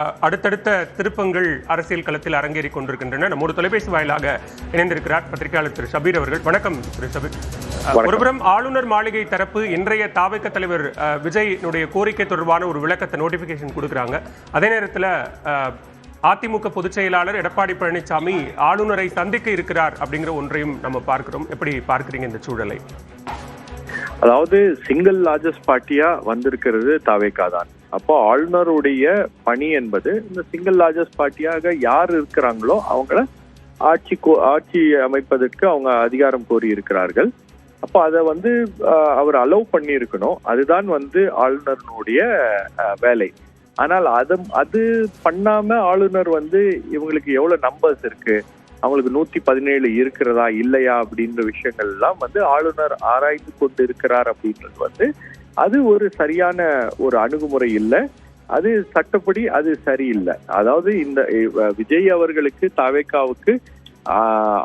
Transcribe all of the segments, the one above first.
அடுத்தடுத்த திருப்பங்கள் அரசியல் களத்தில் அரங்கேறிக் கொண்டிருக்கின்றன. நம்மோடு தொலைபேசி வாயிலாக இணைந்திருக்கிறார் பத்திரிகையாளர் திரு ஷபீர் அவர்கள். வணக்கம் திரு ஷபீர். ஒருபுறம் ஆளுநர் மாளிகை தரப்பு இன்றைய தாவேக தலைவர் விஜயினுடைய கோரிக்கை தொடர்பான ஒரு விளக்கத்தை நோட்டிபிகேஷன் கொடுக்குறாங்க. அதே நேரத்தில் அதிமுக பொதுச் செயலாளர் எடப்பாடி பழனிசாமி ஆளுநரை சந்திக்க இருக்கிறார் அப்படிங்கிற ஒன்றையும் நம்ம பார்க்கிறோம். எப்படி பார்க்கிறீங்க இந்த சூழலை? அதாவது சிங்கிள் லார்ஜஸ்ட் பார்ட்டியா வந்திருக்கிறது தாவேகா தான். அப்போ ஆளுநருடைய பணி என்பது இந்த சிங்கிள் லார்ஜஸ்ட் பார்ட்டியாக யார் இருக்கிறாங்களோ அவங்கள ஆட்சி அமைப்பதற்கு அவங்க அதிகாரம் கோரி இருக்கிறார்கள். அப்போ அதை அவர் அலோவ் பண்ணி இருக்கணும். அதுதான் ஆளுநருடைய வேலை. ஆனால் அது பண்ணாம ஆளுநர் இவங்களுக்கு எவ்வளவு நம்பர்ஸ் இருக்கு, அவங்களுக்கு 117 இருக்கிறதா இல்லையா அப்படின்ற விஷயங்கள் எல்லாம் ஆளுநர் ஆராய்ந்து கொண்டு இருக்கிறார் அப்படின்றது அது ஒரு சரியான ஒரு அணுகுமுறை இல்லை. அது சட்டப்படி அது சரியில்லை. அதாவது இந்த விஜய் அவர்களுக்கு தாவேகாவுக்கு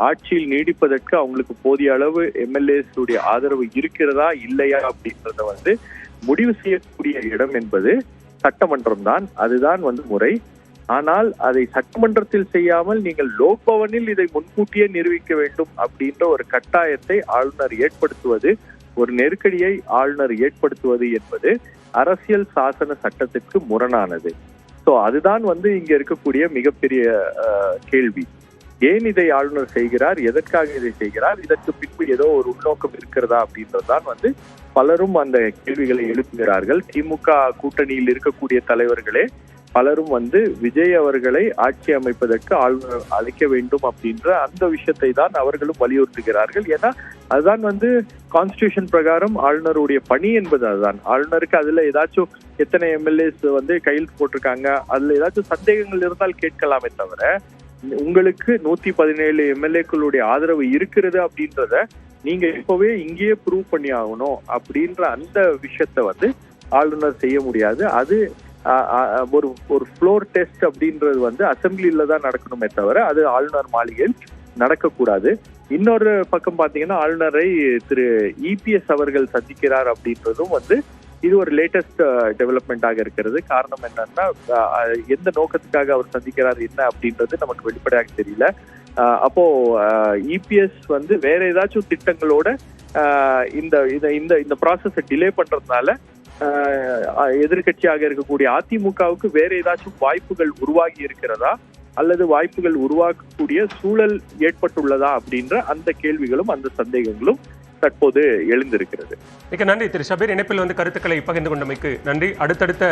ஆட்சியில் நீடிப்பதற்கு அவங்களுக்கு போதிய அளவு எம்எல்ஏஸ் உடைய ஆதரவு இருக்கிறதா இல்லையா அப்படின்றத முடிவு செய்யக்கூடிய இடம் என்பது சட்டமன்றம் தான். அதுதான் முறை. ஆனால் அதை சட்டமன்றத்தில் செய்யாமல் நீங்கள் லோக்பவனில் இதை முன்கூட்டியே நிரூபிக்க வேண்டும் அப்படின்ற ஒரு கட்டாயத்தை ஆளுநர் ஏற்படுத்துவது, ஒரு நெருக்கடியை ஆளுநர் ஏற்படுத்துவது என்பது அரசியல் சாசன சட்டத்திற்கு முரணானது. சோ அதுதான் இங்க இருக்கக்கூடிய மிகப்பெரிய கேள்வி. ஏன் இதை ஆளுநர் செய்கிறார், எதற்காக இதை செய்கிறார், இதற்கு பின்பு ஏதோ ஒரு உள்நோக்கம் இருக்கிறதா அப்படின்றதுதான் பலரும் அந்த கேள்விகளை எழுப்புகிறார்கள். திமுக கூட்டணியில் இருக்கக்கூடிய தலைவர்களே பலரும் விஜய் அவர்களை ஆட்சி அமைப்பதற்கு ஆளுநர் அழைக்க வேண்டும் அப்படின்ற அந்த விஷயத்தை தான் அவர்களும் வலியுறுத்துகிறார்கள். ஏன்னா அதுதான் கான்ஸ்டிடியூஷன் பிரகாரம் ஆளுநருடைய பணி என்பது அதுதான். ஆளுநருக்கு அதுல ஏதாச்சும் எத்தனை எம்எல்ஏஸ் கையெழுத்து போட்டிருக்காங்க, அதுல ஏதாச்சும் சந்தேகங்கள் இருந்தால் கேட்கலாமே தவிர உங்களுக்கு 117 எம்எல்ஏக்களுடைய ஆதரவு இருக்கிறது அப்படின்றத நீங்க இப்பவே இங்கேயே ப்ரூவ் பண்ணி ஆகணும் அப்படின்ற அந்த விஷயத்த ஆளுநர் செய்ய முடியாது. அது ஒரு ஃப்ளோர் டெஸ்ட் அப்படின்றது அசம்பிளில தான் நடக்கணுமே தவிர அது ஆளுநர் மாளிகையில் நடக்கக்கூடாது. இன்னொரு பக்கம் பாத்தீங்கன்னா ஆளுநரை திரு இபிஎஸ் அவர்கள் சந்திக்கிறார் அப்படின்றதும் இது ஒரு லேட்டஸ்ட் டெவலப்மெண்டாக இருக்கிறது. காரணம் என்னன்னா எந்த நோக்கத்துக்காக அவர் சந்திக்கிறார் என்ன அப்படின்றது நமக்கு வெளிப்படையாக தெரியல. அப்போ இபிஎஸ் வேற ஏதாச்சும் திட்டங்களோட இந்த ப்ராசஸை டிலே பண்றதுனால எதிர்கட்சியாக இருக்கக்கூடிய அதிமுகவுக்கு வேற ஏதாச்சும் வாய்ப்புகள் உருவாகி இருக்கிறதா அல்லது வாய்ப்புகள் உருவாக்கக்கூடிய சூழல் ஏற்பட்டுள்ளதா அப்படின்ற அந்த கேள்விகளும் அந்த சந்தேகங்களும் தற்போது எழுந்திருக்கிறது. மிக நன்றி திரு ஷபீர். இணைப்பில் கருத்துக்களை பகிர்ந்து கொண்டமைக்கு நன்றி. அடுத்தடுத்த